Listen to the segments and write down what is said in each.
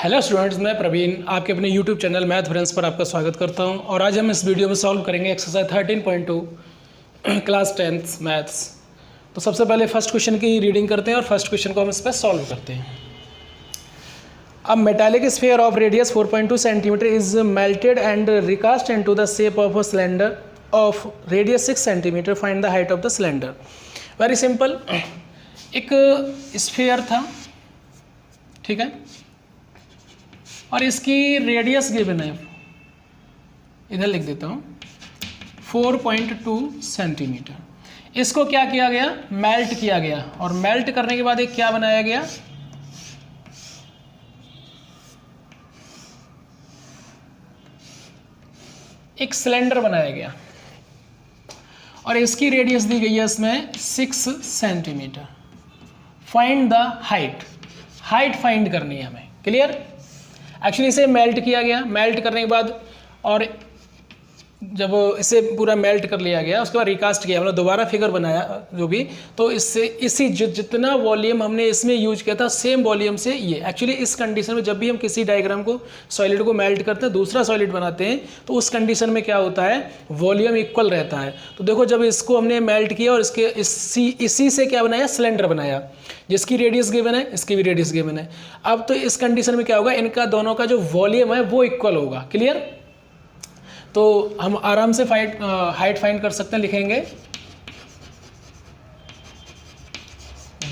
Hello students, मैं प्रवीण आपके अपने यूट्यूब चैनल मैथ फ्रेंड्स पर आपका स्वागत करता हूं। और आज हम इस वीडियो में सॉल्व करेंगे एक्सरसाइज 13.2 क्लास 10th मैथ्स। तो सबसे पहले फर्स्ट क्वेश्चन की रीडिंग करते हैं और फर्स्ट क्वेश्चन को हम इस पर सॉल्व करते हैं। अब metallic sphere of radius 4.2 centimetre is melted and recast into the shape of a cylinder of radius 6 centimetre. Find the height of the cylinder. Very simple, एक स्फीयर था, ठीक है, और इसकी रेडियस गिवन है, इधर लिख देता हूँ 4.2 सेंटीमीटर। इसको क्या किया गया, मेल्ट किया गया, और मेल्ट करने के बाद एक क्या बनाया गया, एक सिलेंडर बनाया गया, और इसकी रेडियस दी गई है इसमें 6 centimetre. Find the height, height find करनी है हमें। क्लियर? एक्चुअली इसे मेल्ट किया गया, मेल्ट करने के बाद और जब इसे पूरा मेल्ट कर लिया गया उसके बाद रिकास्ट किया, मतलब दोबारा फिगर बनाया जो भी, तो इससे इसी जितना वॉल्यूम हमने इसमें यूज किया था सेम वॉल्यूम से ये। एक्चुअली इस कंडीशन में जब भी हम किसी डायग्राम को सॉलिड को मेल्ट करते हैं, दूसरा सॉलिड बनाते हैं, तो उस कंडीशन में क्या होता है, वॉल्यूम इक्वल रहता है। तो देखो, जब इसको हमने मेल्ट किया और इसके इसी से क्या बनाया, सिलेंडर बनाया, जिसकी रेडियस गिवन है, इसकी भी रेडियस गिवन है। अब तो इस कंडीशन में क्या होगा, इनका दोनों का जो वॉल्यूम है वो इक्वल होगा। क्लियर? तो हम आराम से हाइट फाइंड कर सकते हैं। लिखेंगे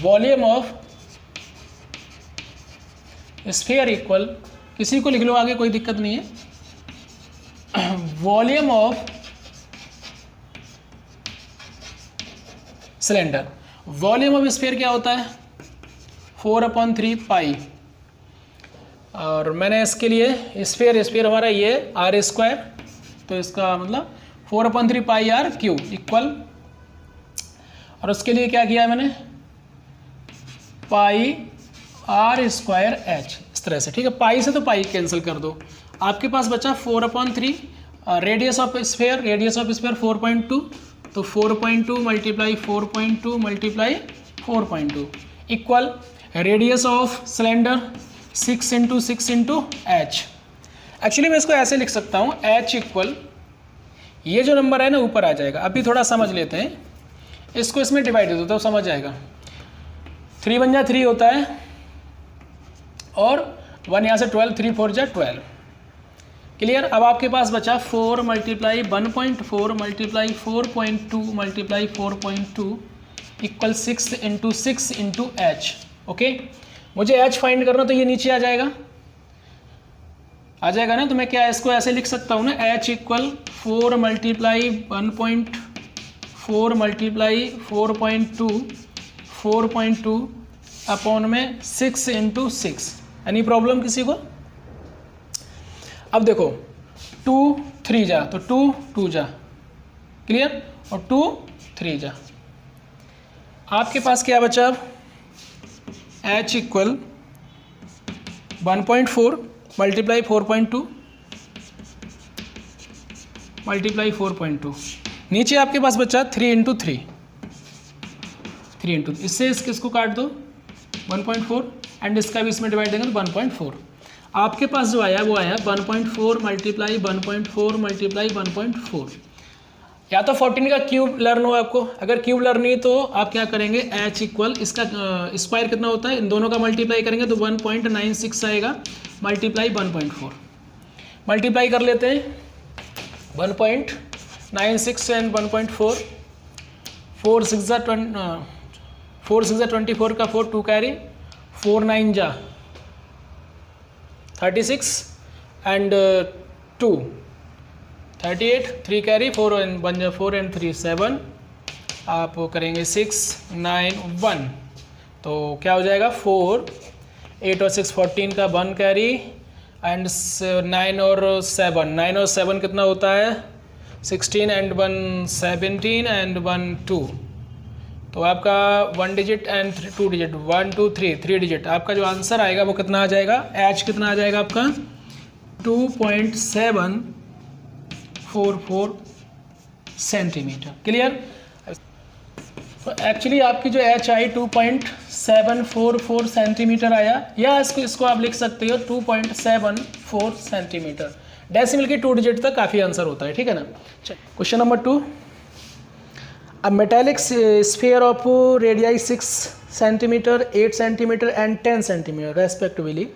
वॉल्यूम ऑफ स्फीयर इक्वल, किसी को लिख लो आगे, कोई दिक्कत नहीं है। Volume of cylinder. Volume of sphere क्या होता है, 4/3 पाई। और मैंने इसके लिए स्फीयर हमारा ये r², तो इसका मतलब 4/3 पाई आर क्यू इक्वल, और उसके लिए क्या किया है मैंने, पाई r² h, इस तरह से। ठीक है, पाई से तो पाई कैंसिल कर दो, आपके पास बचा 4/3 रेडियस ऑफ स्फीयर 4.2, तो 4.2 multiply 4.2 multiply 4.2 equal radius of cylinder 6 × 6 × h। Actually मैं इसको ऐसे लिख सकता हूँ, h इक्वल, ये जो नंबर है ना ऊपर आ जाएगा। अभी थोड़ा समझ लेते हैं इसको, इसमें डिवाइड दे दो तो समझ आएगा। 3 × 1 = 3 होता है, और 1 यहाँ से 12, 3 × 4 = 12। क्लियर? अब आपके पास बचा 4 multiply 1.4 multiply 4.2 multiply 4.2 equal 6 × 6 × h। Okay, मुझे h फाइंड करना, तो ये नीचे आ जाएगा ना। तो मैं क्या इसको ऐसे लिख सकता हूँ ना, h equal 4 multiply 1.4 multiply 4.2 upon में 6 × 6। एनी प्रॉब्लम किसी को? अब देखो 2 3 जा, तो 2 2 जा, क्लियर, और 2 3 जा। आपके पास क्या बचा अब, h इक्वल 1.4 मल्टीप्लाई 4.2 मल्टीप्लाई 4.2, नीचे आपके पास बचा 3 × 3, इससे इसको काट दो 1.4, एंड इसका भी इसमें डिवाइड देंगे तो 1.4। आपके पास जो आया वो आया 1.4 मल्टीप्लाई 1.4 मल्टीप्लाई 1.4। या तो 14 का क्यूब लर्न हो आपको, अगर क्यूब लर्न नहीं तो आप क्या करेंगे, h इक्वल, इसका स्क्वायर कितना होता है, इन दोनों का मल्टीप्लाई करेंगे तो 1.96 आएगा, मल्टीप्लाई 1.4। मल्टीप्लाई कर लेते हैं 1.96 एंड 1.4, 4 6 = 24 का 4 2 कैरी, 4 9 जा 36 एंड 2 38, 3 कैरी, 4 and 1 4 and 3 7, आप करेंगे 6 9 1, तो क्या हो जाएगा 4 8 और 6 14 का 1 कैरी, एंड 9 और 7 कितना होता है, 16 एंड 1 17 एंड 1 2, तो आपका 1 डिजिट एंड 2 डिजिट 1 2 3 डिजिट। आपका जो आंसर आएगा वो कितना आ जाएगा, h कितना आ जाएगा आपका 2.744 सेंटीमीटर। क्लियर? तो एक्चुअली आपकी जो एच आई 2.744 सेंटीमीटर आया, या इसको आप लिख सकते हो 2.74 सेंटीमीटर। डेसिमल की 2 डिजिट तक काफ़ी आंसर होता है, ठीक है ना। Question number 2, a metallic sphere of radii 6 centimetre, 8 centimetre and 10 centimetre respectively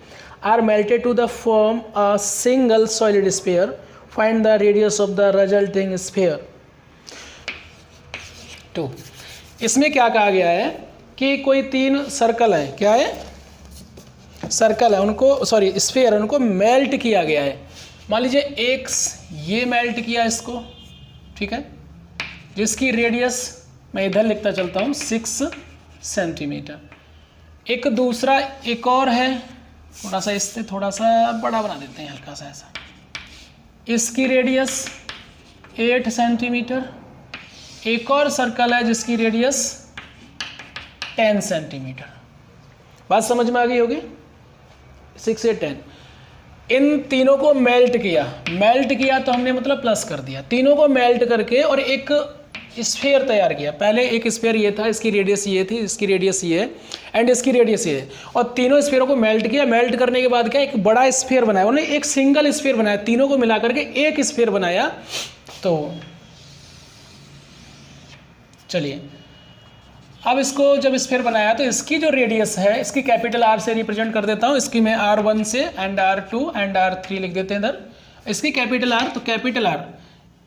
are melted to the form a single solid sphere, find the radius of the resulting sphere. तो इसमें क्या कहा गया है कि कोई 3 सर्कल है, क्या है, सर्कल है, उनको सॉरी स्फीयर है, उनको मेल्ट किया गया है। मान लीजिए एक ये मेल्ट किया इसको, ठीक है, जिसकी रेडियस मैं इधर लिखता चलता हूँ 6 सेंटीमीटर। एक दूसरा एक और है, थोड़ा सा इससे थोड़ा सा बड़ा बना देते हैं, हल्का सा ऐसा, इसकी रेडियस 8 सेंटीमीटर। एक और सर्कल है जिसकी रेडियस 10 सेंटीमीटर। बात समझ में आ गई होगी, 6 से 10। इन तीनों को मेल्ट किया तो हमने मतलब प्लस कर दिया, तीनों को मेल्ट करके और एक स्फीयर तैयार किया। पहले एक स्फीयर ये था, इसकी रेडियस ये थी, इसकी रेडियस ये है एंड इसकी रेडियस ये है, और तीनों स्फीयरों को मेल्ट किया। मेल्ट करने के बाद क्या, एक बड़ा स्फीयर बनाया उन्होंने, एक सिंगल स्फीयर बनाया, तीनों को मिला करके एक स्फीयर बनाया। तो चलिए अब इसको जब स्फीयर बनाया तो इसकी जो रेडियस है, इसकी कैपिटल आर से रिप्रेजेंट कर देता हूँ, इसकी मैं R1 से एंड R2 एंड R3 लिख देते हैं इधर, इसकी कैपिटल आर, तो कैपिटल आर,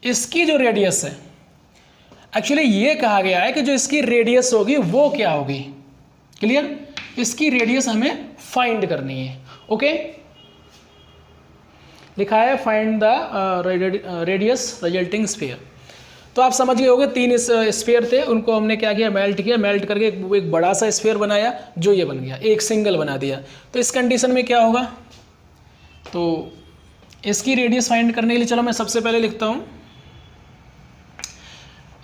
इसकी जो रेडियस है, एक्चुअली ये कहा गया है कि जो इसकी रेडियस होगी वो क्या होगी, क्लियर, इसकी रेडियस हमें फाइंड करनी है। ओके, लिखा है find the radius resulting sphere. तो आप समझ गए होंगे 3 स्फीयर थे, उनको हमने क्या किया, मेल्ट किया, मेल्ट करके एक बड़ा सा स्फीयर बनाया जो ये बन गया, एक सिंगल बना दिया। तो इस कंडीशन में क्या होगा, तो इसकी रेडियस फाइंड करने के लिए चलो मैं सबसे पहले लिखता हूँ।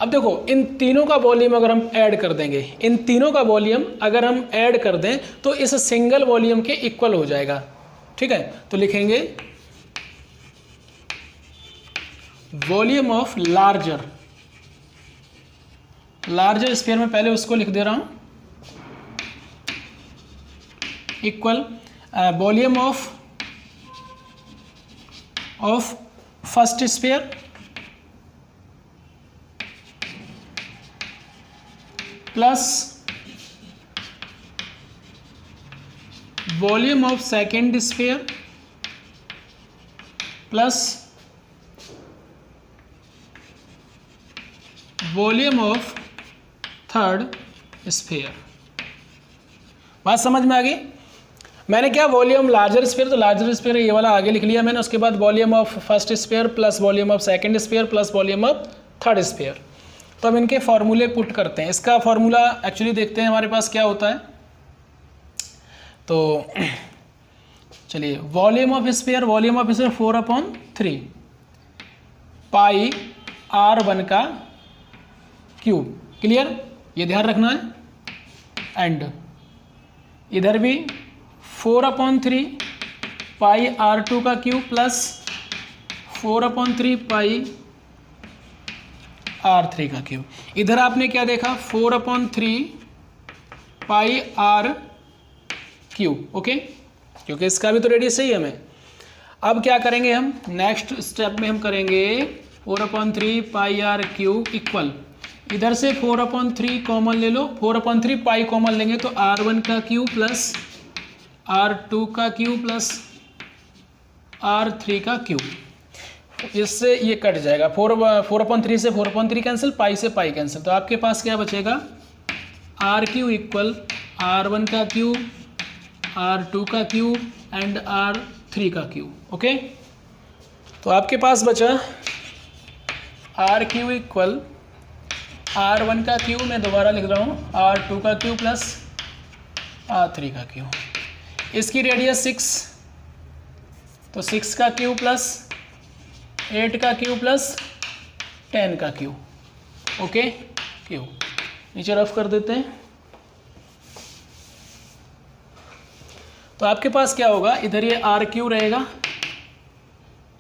अब देखो इन तीनों का वॉल्यूम अगर हम ऐड कर देंगे, इन तीनों का वॉल्यूम अगर हम ऐड कर दें तो इस सिंगल वॉल्यूम के इक्वल हो जाएगा, ठीक है। तो लिखेंगे वॉल्यूम ऑफ लार्जर स्फीयर में, पहले उसको लिख दे रहा हूं, equal volume of first sphere plus volume of second sphere plus volume of third sphere. बात समझ में आ गई। मैंने क्या, वॉल्यूम लार्जर स्फीयर, तो लार्जर स्फीयर ये वाला आगे लिख लिया मैंने, उसके बाद volume of first sphere plus volume of second sphere plus volume of third sphere. तो हम इनके फॉर्मूले पुट करते हैं। इसका फॉर्मूला एक्चुअली देखते हैं हमारे पास क्या होता है। तो चलिए, volume of sphere 4/3 pi R1 का क्यूब, क्लियर, ये ध्यान रखना है। एंड इधर भी 4/3 पाई R2 का क्यूब प्लस 4/3 पाई R3 का क्यूब। इधर आपने क्या देखा, 4/3 पाई R क्यूब, ओके, क्योंकि इसका भी तो रेडियस ही है हमें। अब क्या करेंगे हम, नेक्स्ट स्टेप में हम करेंगे 4/3 पाई R क्यूब इक्वल, इधर से 4/3 कॉमन ले लो, 4/3 पाई कॉमन लेंगे तो R1 का क्यूब प्लस R2 का क्यूब प्लस R3 का क्यूब। इससे ये कट जाएगा, 4/3 से 4/3 कैंसिल, पाई से पाई कैंसिल, तो आपके पास क्या बचेगा, R क्यूब इक्वल R1 का क्यूब, R2 का क्यूब एंड R3 का क्यूब। ओके, तो आपके पास बचा R क्यूब इक्वल R1 का क्यूब, मैं दोबारा लिख रहा हूँ, R2 का क्यूब प्लस R3 का क्यूब। इसकी रेडियस 6, तो 6 का क्यूब प्लस 8 का क्यूब प्लस 10 का क्यूब, ओके, क्यूब नीचे रफ कर देते हैं। तो आपके पास क्या होगा, इधर ये R क्यूब रहेगा,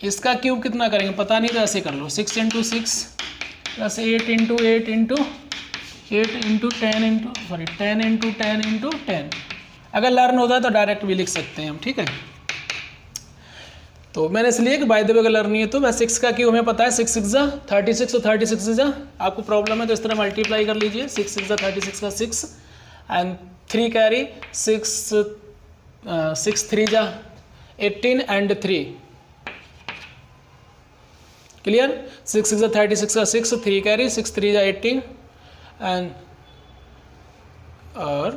इसका क्यूब कितना करेंगे पता नहीं, तो ऐसे कर लो, 6 × 6 प्लस 8 × 8 × 10 अगर लर्न होता है तो डायरेक्ट भी लिख सकते हैं हम, ठीक है। तो मैंने इसलिए कि बाय द वे अगर लर्न नहीं है तो मैं 6 का क्यू हमें पता है 6 6 36 और 36 जा आपको प्रॉब्लम है तो इस तरह मल्टीप्लाई कर लीजिए 6 6 36 का 6 एंड 3 कैरी 6 3 जा 18 एंड 3 क्लियर 6 6 36 का 6 3 कैरी 6 3 जा 18 एंड और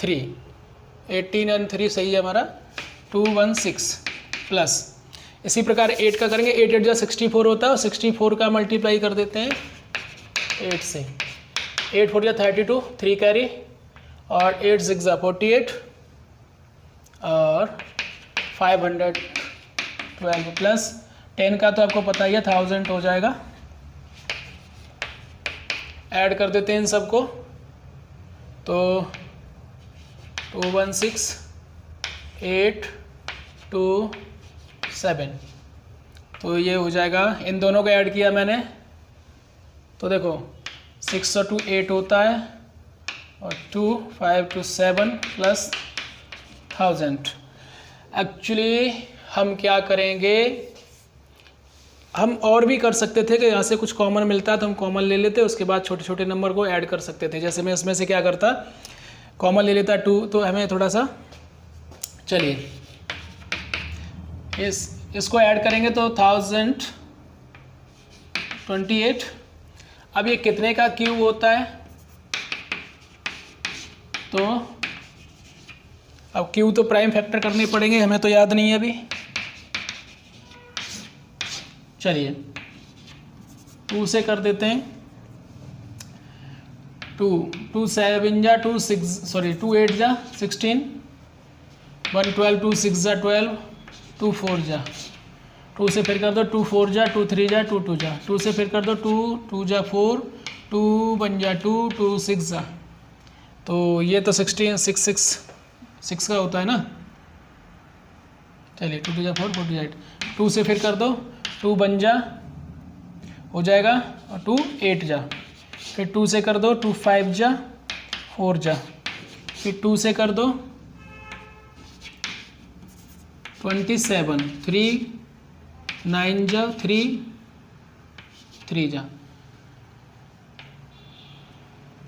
3 18 एंड 3 सही है हमारा 216 प्लस इसी प्रकार 8 का करेंगे 8 8 जा 64 होता है और 64 का मल्टीप्लाई कर देते हैं 8 से 8 4 जा 32 3 कैरी और 8 6 जा 48 और 512 प्लस 10 का तो आपको पता ही है 1000 हो जाएगा। ऐड कर देते हैं इन सबको तो 216 8 2 7 तो ये हो जाएगा। इन दोनों को ऐड किया मैंने तो देखो 6 और 2 8 होता है और 2 5 2 7 प्लस 1000। एक्चुअली हम क्या करेंगे हम और भी कर सकते थे कि यहाँ से कुछ कॉमन मिलता है तो हम कॉमन ले लेते उसके बाद छोटे छोटे नंबर को ऐड कर सकते थे। जैसे मैं इसमें से क्या करता कॉमन ले लेता 2 तो हमें थोड़ा सा चलिए इसको ऐड करेंगे तो 1028। अब ये कितने का क्यूब होता है तो अब क्यूब तो प्राइम फैक्टर करने पड़ेंगे हमें तो याद नहीं है अभी। चलिए 2 से कर देते हैं 2 2 7 जा 2 6 सॉरी 2 8 जा 16 1 12 2 6 जा 12 2 4 जा 2 से फिर कर दो 2 4 जा 2 3 जा 2 2 जा 2 से फिर कर दो 2 2 जा 4 2 1 जा 2 2 6 जा तो ये तो 16 6 6 6 का होता है ना। चलिए 2 2 जा 4 4 2 8 2 से फिर कर दो 2 1 जा हो जाएगा और 2 8 जा फिर 2 से कर दो 2 5 जा 4 जा फिर 2 से कर दो 27 3 9 जा 3 3 जा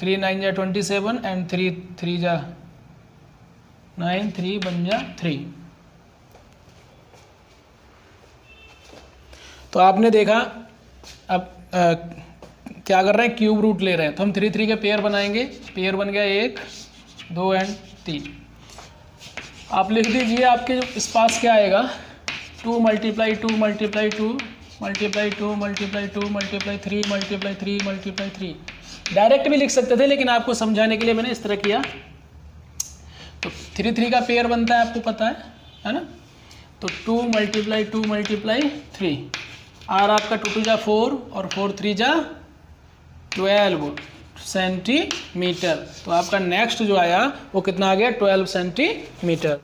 3 9 जा 27 एंड 3 3 जा 9 3 1 जा 3। तो आपने देखा अब क्या कर रहे हैं क्यूब रूट ले रहे हैं तो हम 3 3 के पेयर बनाएंगे। पेयर बन गया 1 2 एंड 3। आप लिख दीजिए आपके इस पास क्या आएगा 2 multiply 2 multiply 2 multiply 2 multiply 2 multiply 3 multiply 3 multiply 3। Direct भी लिख सकते थे लेकिन आपको समझाने के लिए मैंने इस तरह किया। तो 3 3 का पेयर बनता है आपको पता है ना। तो 2 मल्टीप्लाई 2 मल्टीप्लाई 3 और आपका 2 2 जा 4 और 4 3 जा 12 सेंटीमीटर। तो आपका नेक्स्ट जो आया वो कितना आ गया 12 centimetre.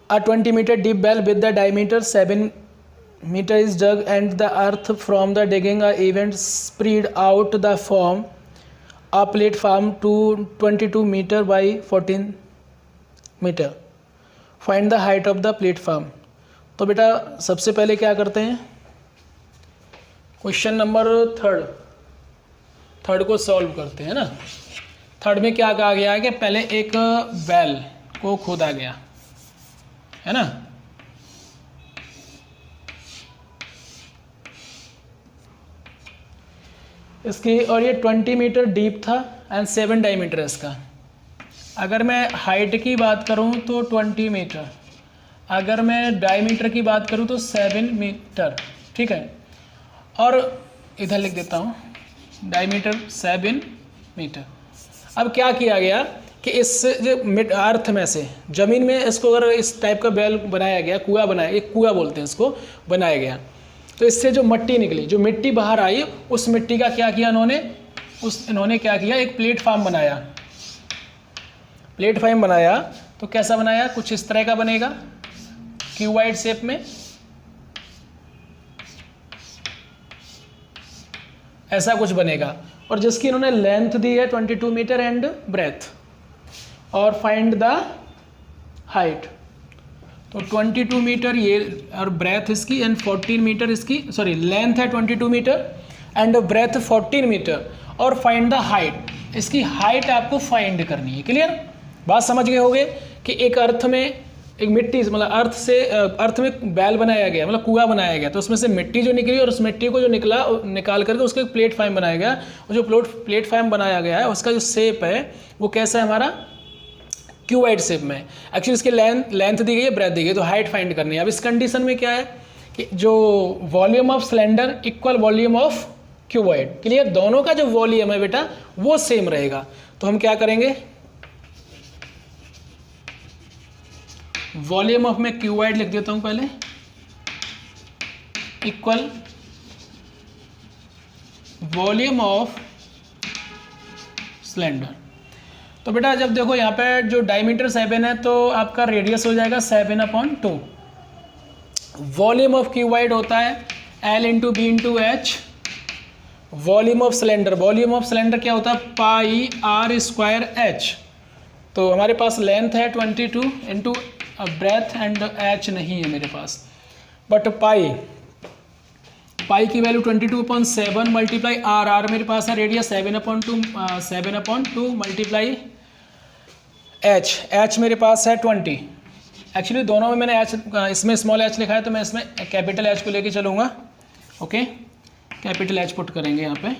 A 20 meter deep well with the diameter 7 meter is dug and the earth from the digging event spread out the form a platform to 22 meter by 14 meter. Find the height of the platform. तो बेटा सबसे पहले क्या करते हैं question number third को solve करते हैं ना। थर्ड में क्या कहा गया है कि पहले एक वेल को खोदा गया है ना। इसकी और ये 20 मीटर डीप था एंड 7 डायमीटर है इसका। अगर मैं हाइट की बात करूं तो 20 मीटर, अगर मैं डायमीटर की बात करूं तो 7 मीटर, ठीक है। और इधर लिख देता हूं डायमीटर 7 मीटर। अब क्या किया गया कि इस जो मिड अर्थ में से ज़मीन में इसको अगर इस टाइप का बैल बनाया गया, कुआं बनाया, एक कुआं बोलते हैं इसको, बनाया गया, तो इससे जो मिट्टी निकली, जो मिट्टी बाहर आई, उस मिट्टी का क्या किया इन्होंने क्या किया एक प्लेटफॉर्म बनाया। प्लेटफॉर्म बनाया तो कैसा बनाया, कुछ इस तरह का बनेगा क्यूबॉइड शेप में, ऐसा कुछ बनेगा। और जिसकी इन्होंने लेंथ दी है 22 मीटर एंड ब्रेथ, और फाइंड द हाइट। तो 22 मीटर ये और ब्रेथ इसकी एंड 14 मीटर इसकी, सॉरी लेंथ है 22 मीटर एंड ब्रेथ 14 मीटर, और फाइंड द हाइट, इसकी हाइट आपको फाइंड करनी है। क्लियर, बात समझ गए होगे कि एक अर्थ में एक मिट्टी मतलब अर्थ में बैल बनाया गया, मतलब कुआं बनाया गया, तो उसमें से मिट्टी जो निकली और उस मिट्टी को जो निकाल करके उसको एक प्लेटफॉर्म बनाया गया, और जो प्लेटफॉर्म बनाया गया है उसका जो शेप है वो कैसा है हमारा, क्यूबॉइड शेप में। एक्चुअली इसकी लेंथ दी गई है, ब्रेथ दी गई है, तो हाइट फाइंड करनी है। अब इस कंडीशन में क्या है कि जो volume of cylinder equal volume of cuboid. Clear, दोनों का जो वॉल्यूम है बेटा वो सेम रहेगा। तो हम क्या करेंगे, वॉल्यूम ऑफ, मैं क्यूबॉइड लिख देता हूं पहले, इक्वल वॉल्यूम ऑफ सिलेंडर। तो बेटा जब देखो यहाँ पे जो डायमीटर 7 है तो आपका रेडियस हो जाएगा 7/2। वॉल्यूम ऑफ क्यूबॉइड होता है L into B into H. Volume of cylinder, volume of cylinder क्या होता है, पाई आर स्क्वायर एच। तो हमारे पास लेंथ है 22 इंटू ब्रेथ एंड एच नहीं है मेरे पास, बट पाई की वैल्यू 22/7 मल्टीप्लाई आर मेरे पास है रेडियस 7/2 मल्टीप्लाई एच मेरे पास है 20। एक्चुअली दोनों में मैंने एच, इसमें स्मॉल एच लिखा है तो मैं इसमें कैपिटल एच को लेके चलूँगा। ओके, कैपिटल एच पुट करेंगे यहाँ पे, है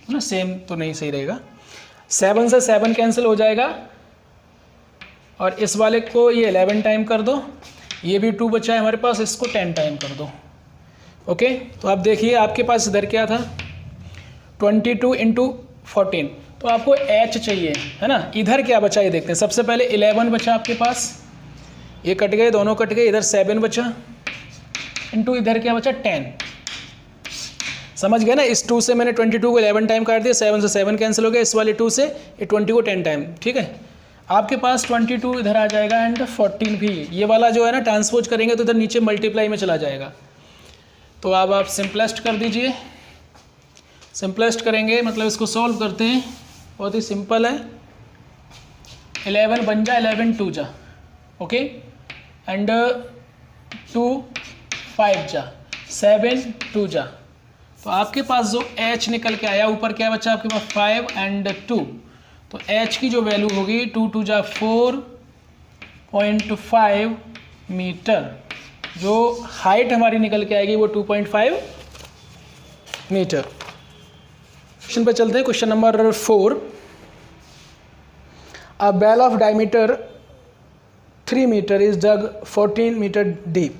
ना, सेम तो नहीं सही रहेगा। 7 से 7 कैंसिल हो जाएगा, और इस वाले को ये 11 टाइम कर दो, ये भी 2 बचा है हमारे पास, इसको 10 टाइम कर दो। ओके, तो आप देखिए आपके पास इधर क्या था 22 इंटू 14, तो आपको h चाहिए, है ना। इधर क्या बचा ये देखते हैं। सबसे पहले 11 बचा आपके पास, ये कट गए, दोनों कट गए, इधर 7 बचा इंटू इधर क्या बचा 10। समझ गए ना, इस 2 से मैंने 22 को 11 टाइम काट दिया, 7 से 7 कैंसिल हो गया, इस वाले 2 से ये 20 को 10 टाइम। ठीक है, आपके पास 22 इधर आ जाएगा एंड 14 भी, ये वाला जो है ना ट्रांसपोज करेंगे तो इधर नीचे मल्टीप्लाई में चला जाएगा। तो अब आप सिंपलेस्ट कर दीजिए, सिंपलेस्ट करेंगे मतलब इसको सॉल्व करते हैं, बहुत ही सिंपल है। 11 बन जा, 11 2 जा, ओके, एंड 2 5 जा, 7 2 जा। तो आपके पास जो h निकल के आया, ऊपर क्या बचा आपके पास 5 एंड 2, तो h की जो वैल्यू होगी 2 2 जा 4.5 मीटर। जो हाइट हमारी निकल के आएगी वो 2.5 मीटर। क्वेश्चन पे चलते हैं, question number 4। A well of diameter 3 metre is dug 14 metre deep.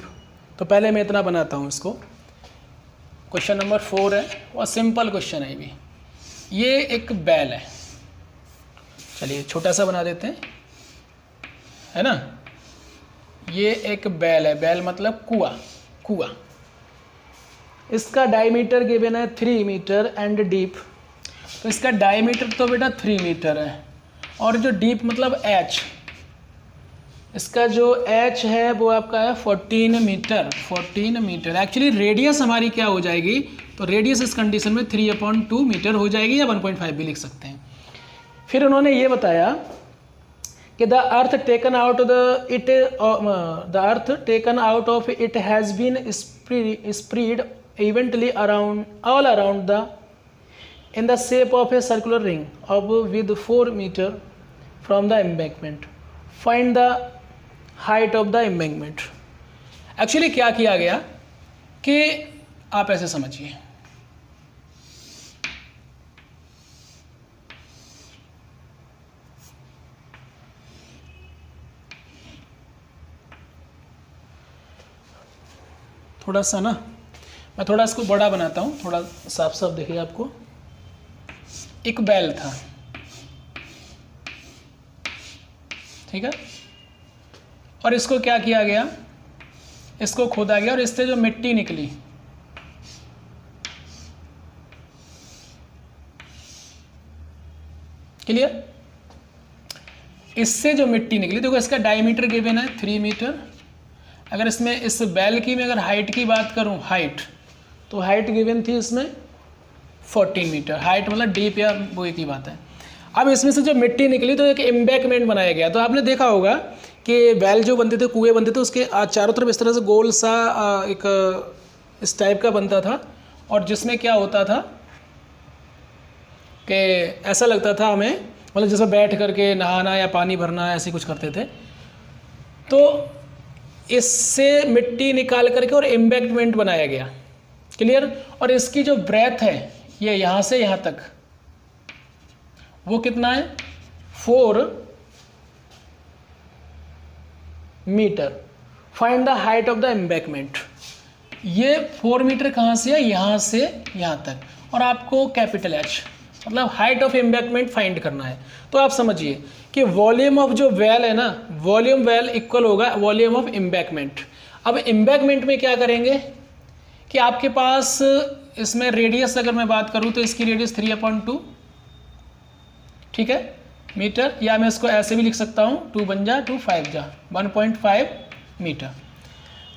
तो पहले मैं इतना बनाता हूँ इसको। क्वेश्चन नंबर 4 है और सिंपल क्वेश्चन है भी। ये एक बैल है, चलिए छोटा सा बना देते हैं, है ना। ये एक बैल है, बैल मतलब कुआं। इसका डायमीटर गिवन है 3 मीटर एंड डीप। तो इसका डायमीटर तो बेटा 3 मीटर है, और जो डीप मतलब h, इसका जो h है वो आपका है 14 मीटर। एक्चुअली रेडियस हमारी क्या हो जाएगी, तो रेडियस इस कंडीशन में 3/2 मीटर हो जाएगी, या 1.5 भी लिख सकते हैं। फिर उन्होंने ये बताया कि the earth taken out of it has been spread evenly all around the in the shape of a circular ring of with 4 meter from the embankment. Find the height of the embankment. Actually क्या किया गया कि आप ऐसे समझिए, थोड़ा सा ना मैं थोड़ा इसको बड़ा बनाता हूँ, थोड़ा साफ साफ देखिए आपको। एक बैल था, ठीक है, और इसको क्या किया गया, इसको खोदा गया और इससे जो मिट्टी निकली, क्लियर, इससे जो मिट्टी निकली, देखो इसका डायमीटर गिवन है 3 मीटर। अगर इसमें इस बैल की मैं अगर हाइट की बात करूं, हाइट, तो हाइट गिवन थी इसमें 14 मीटर। हाइट मतलब डीप या वो एक ही बात है। अब इसमें से जो मिट्टी निकली तो एक एम्बैकमेंट बनाया गया। तो आपने देखा होगा कि वेल जो बनते थे, कुएँ बनते थे, उसके चारों तरफ इस तरह से गोल सा एक इस टाइप का बनता था, और जिसमें क्या होता था कि ऐसा लगता था हमें, मतलब जिसमें बैठ करके नहाना या पानी भरना ऐसे कुछ करते थे। तो इससे मिट्टी निकाल करके और एम्बैकमेंट बनाया गया। क्लियर। और इसकी जो ब्रेथ है ये यहाँ से यहाँ तक वो कितना है, 4 metre. Find the height of the embankment. ये 4 मीटर कहाँ से है, यहाँ से यहाँ तक, और आपको कैपिटल H मतलब हाइट ऑफ एम्बैकमेंट फाइंड करना है। तो आप समझिए कि वॉल्यूम ऑफ जो वेल है ना, वॉल्यूम वेल इक्वल होगा वॉल्यूम ऑफ एम्बैकमेंट। अब एम्बैकमेंट में क्या करेंगे कि आपके पास इसमें रेडियस अगर मैं बात करूँ तो इसकी रेडियस 3/2, ठीक है, मीटर, या मैं इसको ऐसे भी लिख सकता हूँ 2 बन जा 2 5 जा 1.5 मीटर।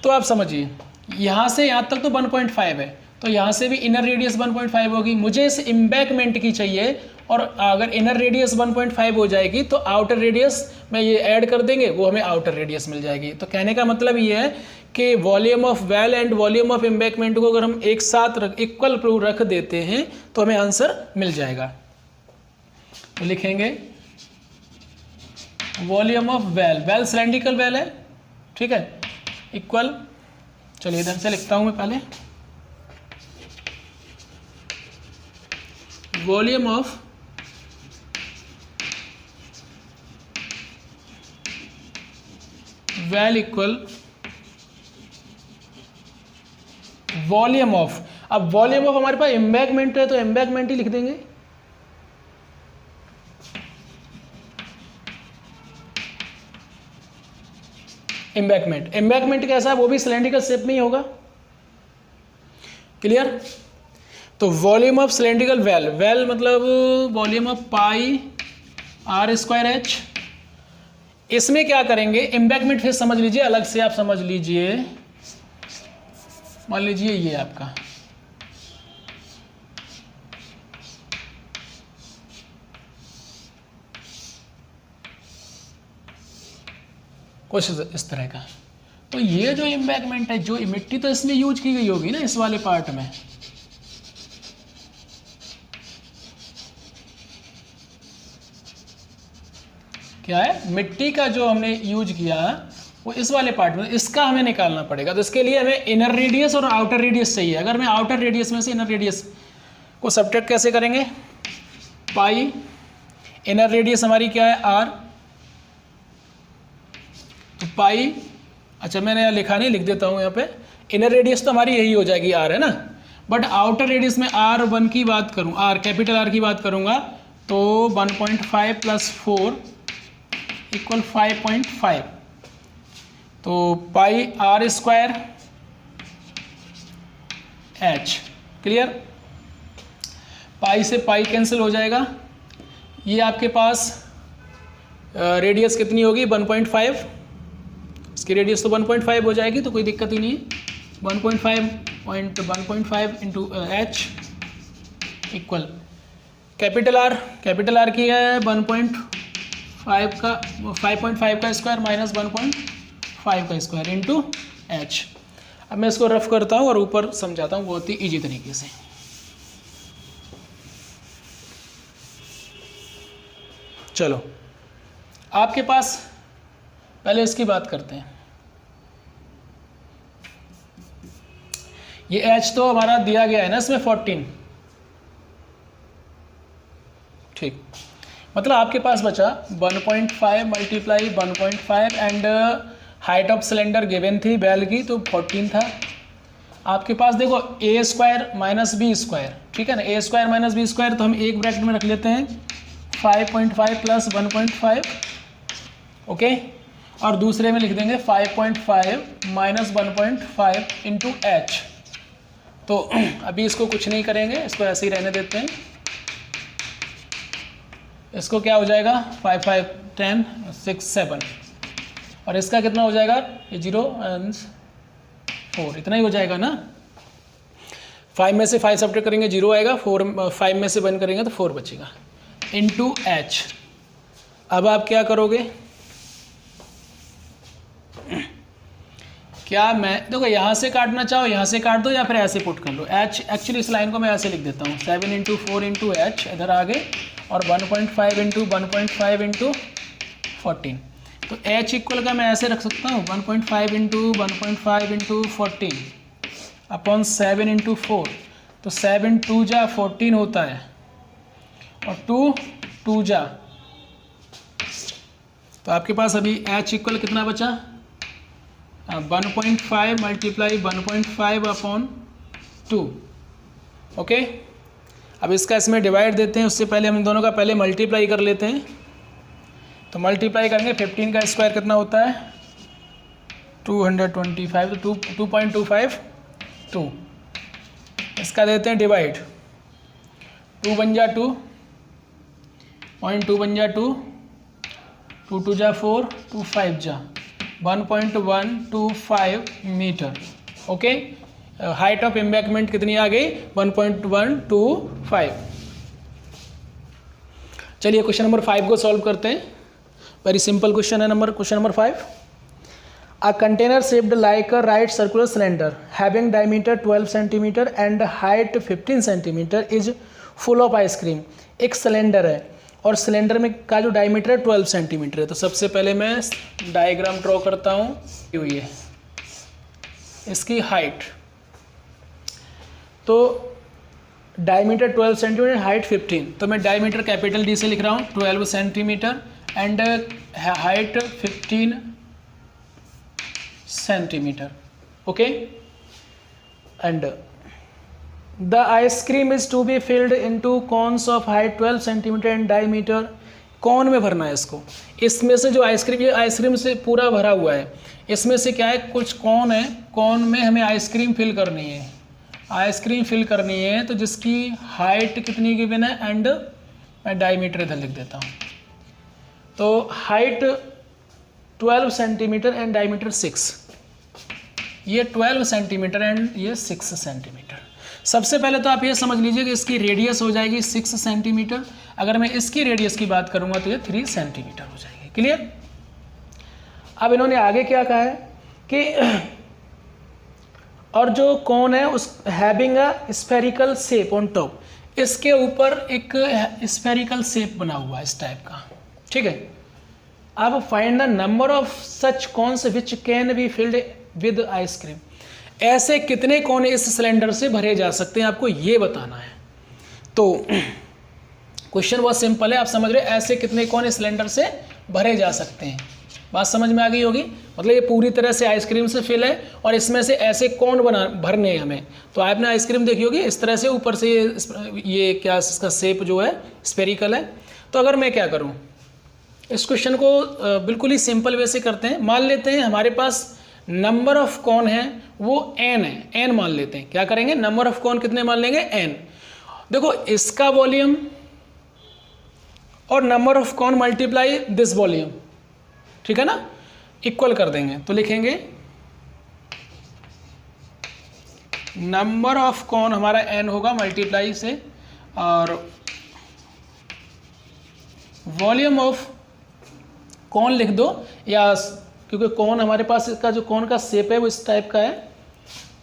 तो आप समझिए यहाँ से यहाँ तक तो 1.5 है, तो यहाँ से भी इनर रेडियस 1.5 होगी। मुझे इस एम्बैकमेंट की चाहिए, और अगर इनर रेडियस 1.5 हो जाएगी तो आउटर रेडियस में ये ऐड कर देंगे, वो हमें आउटर रेडियस मिल जाएगी। तो कहने का मतलब ये है कि volume of well and volume of embankment को अगर हम एक साथ इक्वल रख देते हैं तो हमें आंसर मिल जाएगा। तो लिखेंगे volume of well, well cylindrical well है, ठीक है, इक्वल, चलिए इधर से लिखता हूं मैं पहले, volume of well equal volume of, अब वॉल्यूम ऑफ हमारे पास एम्बैकमेंट है तो एम्बैकमेंट ही लिख देंगे, एम्बैकमेंट। एम्बैकमेंट कैसा है, वो भी सिलेंड्रिकल शेप में ही होगा। क्लियर। तो volume of cylindrical well, well मतलब वॉल्यूम ऑफ पाई r²h। इसमें क्या करेंगे, एम्बैकमेंट फिर समझ लीजिए अलग से, आप समझ लीजिए, मान लीजिए ये आपका कुछ इस तरह का। तो ये जो एम्बैकमेंट है, जो मिट्टी तो इसमें यूज की गई होगी ना इस वाले पार्ट में, क्या है, मिट्टी का जो हमने यूज किया वो इस वाले पार्ट में, इसका हमें निकालना पड़ेगा। तो इसके लिए हमें इनर रेडियस और आउटर रेडियस चाहिए। अगर मैं आउटर रेडियस में से इनर रेडियस को सब्ट्रैक्ट कैसे करेंगे, पाई, इनर रेडियस हमारी क्या है r, तो पाई, अच्छा मैंने यहाँ लिखा नहीं, लिख देता हूँ यहाँ पे, इनर रेडियस तो हमारी यही हो जाएगी r, है ना, बट आउटर रेडियस में r1 की बात करूँ, r कैपिटल R की बात करूँगा तो 1.5 + 4 = 5.5, तो पाई r² h। क्लियर। पाई से पाई कैंसिल हो जाएगा, ये आपके पास रेडियस कितनी होगी 1.5, इसकी रेडियस तो 1.5 हो जाएगी, तो कोई दिक्कत ही नहीं है। 1.5 into h equal capital R की है 1.5 का 5.5 का स्क्वायर माइनस 1.5 का स्क्वायर इंटू h। अब मैं इसको रफ करता हूँ और ऊपर समझाता हूँ बहुत ही ईजी तरीके से। चलो आपके पास पहले इसकी बात करते हैं। ये h तो हमारा दिया गया है ना इसमें 14, ठीक, मतलब आपके पास बचा 1.5 multiply 1.5 and height of cylinder given थी बेल की तो 14 था। आपके पास देखो a² - b², ठीक है ना, a² - b² तो हम एक ब्रैकेट में रख लेते हैं 5.5 + 1.5, ओके, और दूसरे में लिख देंगे 5.5 - 1.5 इंटू h। तो अभी इसको कुछ नहीं करेंगे, इसको ऐसे ही रहने देते हैं। इसको क्या हो जाएगा 5 5 10 6 7, और इसका कितना हो जाएगा, ये 0 और 4, इतना ही हो जाएगा ना। 5 में से 5 सब्ट्रैक्ट करेंगे 0 आएगा, 5 में से 1 करेंगे तो 4 बचेगा, इंटू एच। अब आप क्या करोगे, क्या मैं देखो यहाँ से काटना चाहो यहाँ से काट दो या फिर ऐसे पुट कर लो। एच एक्चुअली इस लाइन को मैं ऐसे लिख देता हूँ, 7 इंटू 4 इंटू एच इधर आगे, और 1.5 इंटू 1.5 इंटू 14। तो एच इक्वल का मैं ऐसे रख सकता हूँ 1.5 इंटू 1.5 इंटू 14 अपॉन 7 इंटू 4। तो 7 2 जा 14 होता है, और 2 2 जा, तो आपके पास अभी एच इक्वल कितना बचा, 1.5 मल्टीप्लाई 1.5 अपॉन 2। ओके, अब इसका इसमें डिवाइड देते हैं, उससे पहले हम इन दोनों का पहले मल्टीप्लाई कर लेते हैं। तो मल्टीप्लाई करेंगे, 15 का स्क्वायर कितना होता है 225, तो 2.25 2। इसका देते हैं डिवाइड, 2 बन जा 2, 0.2 बन जा 2, 2 2 जा 4, 2 5 जा 1.125 metre. Okay, height of embankment कितनी आ गई 1.125। चलिए क्वेश्चन नंबर 5 को सॉल्व करते हैं। वेरी सिंपल क्वेश्चन है question number 5। A container shaped like a right circular cylinder having diameter 12 cm and height 15 cm is full of ice cream। एक cylinder है और सिलेंडर में का जो डायमीटर है 12 सेंटीमीटर है। तो सबसे पहले मैं डायग्राम ड्रॉ करता हूँ, हुई है इसकी हाइट। तो डायमीटर 12 सेंटीमीटर, हाइट 15, तो मैं डायमीटर कैपिटल डी से लिख रहा हूँ 12 centimetre and height 15 centimetre. Okay, and the ice cream is to be filled into cones of height 12 centimetre and diameter. कौन में भरना है इसको, इसमें से जो आइसक्रीम, ये आइसक्रीम से पूरा भरा हुआ है, इसमें से क्या है कुछ कौन है, कौन में हमें आइसक्रीम फिल करनी है, आइसक्रीम फिल करनी है। तो जिसकी हाइट कितनी गिवन है एंड मैं डायमीटर इधर लिख देता हूँ। तो हाइट 12 सेंटीमीटर एंड डायमीटर 6, ये 12 सेंटीमीटर एंड ये 6 सेंटीमीटर। सबसे पहले तो आप ये समझ लीजिए कि इसकी रेडियस हो जाएगी 6 सेंटीमीटर। अगर मैं इसकी रेडियस की बात करूंगा तो ये 3 सेंटीमीटर हो जाएगी। क्लियर। अब इन्होंने आगे क्या कहा है कि और जो कोन है उस having a spherical shape on top, इसके ऊपर एक स्फेरिकल शेप बना हुआ है इस टाइप का। ठीक है, अब find the number of such cons which can be filled with ice cream. ऐसे कितने कोन इस सिलेंडर से भरे जा सकते हैं, आपको ये बताना है। तो क्वेश्चन बहुत सिंपल है, आप समझ रहे हैं, ऐसे कितने कोन इस सिलेंडर से भरे जा सकते हैं। बात समझ में आ गई होगी। मतलब ये पूरी तरह से आइसक्रीम से फिल है और इसमें से ऐसे कौन भरने हैं हमें। तो आपने आइसक्रीम देखी होगी इस तरह से, ऊपर से ये क्या इसका शेप जो है स्फेरिकल है। तो अगर मैं क्या करूं, इस क्वेश्चन को बिल्कुल ही सिंपल वे से करते हैं। मान लेते हैं हमारे पास नंबर ऑफ कौन है वो n है, n मान लेते हैं। क्या करेंगे, नंबर ऑफ कौन कितने मान लेंगे, n। देखो इसका वॉल्यूम और नंबर ऑफ कौन मल्टीप्लाई दिस वॉल्यूम, ठीक है ना, इक्वल कर देंगे। तो लिखेंगे नंबर ऑफ कौन हमारा n होगा मल्टीप्लाई से, और वॉल्यूम ऑफ कौन लिख दो, या क्योंकि कौन हमारे पास इसका जो कौन का शेप है वो इस टाइप का है,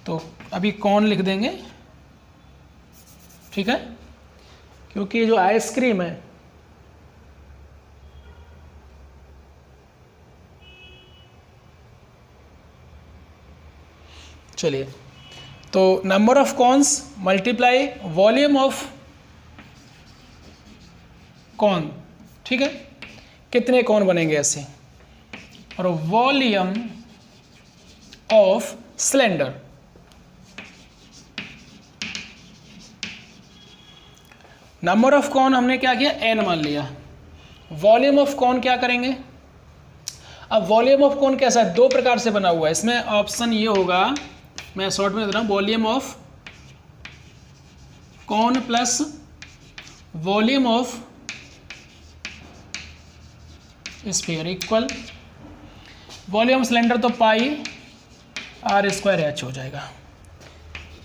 तो अभी कौन लिख देंगे। ठीक है, क्योंकि ये जो आइसक्रीम है चलिए, तो number of cons multiply volume of कौन। ठीक है, कितने कौन बनेंगे ऐसे, और volume of cylinder. Number of कौन हमने क्या किया, n मान लिया। वॉल्यूम ऑफ कौन क्या करेंगे। अब वॉल्यूम ऑफ कौन कैसा है, दो प्रकार से बना हुआ है। इसमें ऑप्शन ये होगा, मैं शॉर्ट में दे रहा हूं, वॉल्यूम ऑफ कौन plus volume of sphere equal volume cylinder, तो पाई r² h हो जाएगा।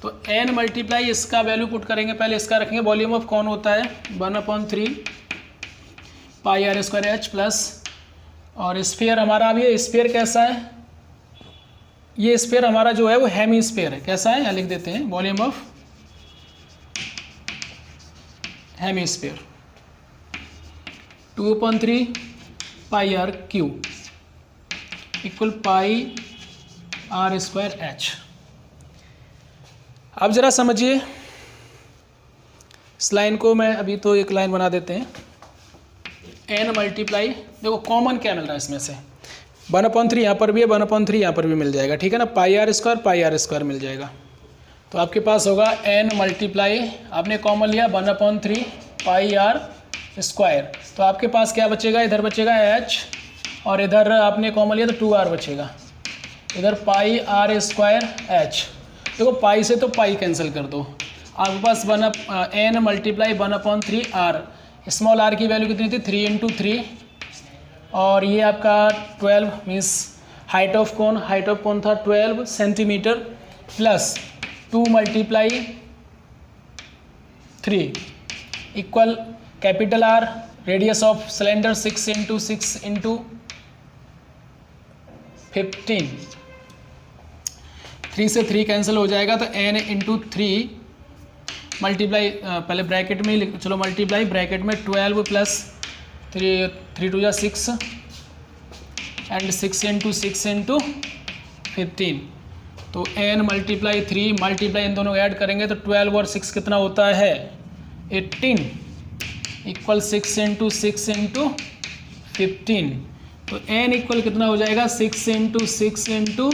तो n मल्टीप्लाई इसका वैल्यू पुट करेंगे, पहले इसका रखेंगे, वॉल्यूम ऑफ कौन होता है 1/3 पाई आर स्क्वायर एच प्लस, और स्फीयर हमारा, अब ये स्फीयर कैसा है, ये स्फीयर हमारा जो है वो हेमी स्फीयर है, कैसा है यहाँ लिख देते हैं, volume of hemisphere 2/3 pi r cube equal pi r square h. अब जरा समझिए इस लाइन को, मैं अभी तो एक लाइन बना देते हैं, n मल्टीप्लाई, देखो कॉमन क्या मिल रहा है इसमें से, 1/3 यहाँ पर भी है, 1/3 यहाँ पर भी मिल जाएगा, ठीक है ना, पाई आर स्क्वायर मिल जाएगा। तो आपके पास होगा n मल्टीप्लाई, आपने कॉमन लिया 1/3 पाई आर स्क्वायर, तो आपके पास क्या बचेगा, इधर बचेगा h, और इधर आपने कॉमन लिया तो 2r बचेगा, इधर पाई आर स्क्वायर एच। देखो पाई से तो पाई कैंसिल कर दो, आपके पास n multiply 1/3 r, small r की वैल्यू कितनी थी 3 × 3, और ये आपका 12 मीन्स हाइट ऑफ कौन था 12 centimetre, plus 2 multiply 3 equal capital R, radius of cylinder 6 × 6 × 15, 3 से 3 कैंसिल हो जाएगा, तो n × 3 मल्टीप्लाई, पहले ब्रैकेट में चलो मल्टीप्लाई, ब्रैकेट में 12 प्लस 3 2 6 एंड 6 × 6 × 15, तो n मल्टीप्लाई 3 मल्टीप्लाई इन दोनों ऐड करेंगे तो 12 और 6 कितना होता है 18 इक्वल 6 × 6 × 15, तो n इक्वल कितना हो जाएगा 6 × 6 ×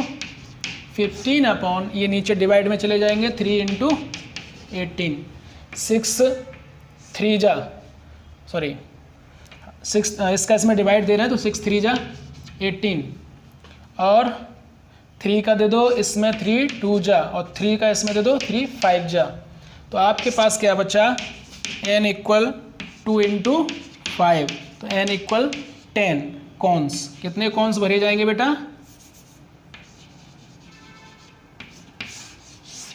15 अपॉन, ये नीचे डिवाइड में चले जाएंगे 3 × 18, 6 3 जा सॉरी 6 इसका इसमें डिवाइड दे रहे हैं तो 6 3 जा 18, और 3 का दे दो इसमें 3 2 जा, और 3 का इसमें दे दो 3 5 जा, तो आपके पास क्या बचा n इक्वल 2 × 5, तो n इक्वल 10 कॉन्स। कितने कॉन्स भरे जाएंगे बेटा,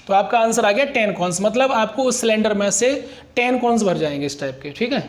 तो आपका आंसर आ गया 10 कॉन्स, मतलब आपको उस सिलेंडर में से 10 कॉन्स भर जाएंगे इस टाइप के, ठीक है।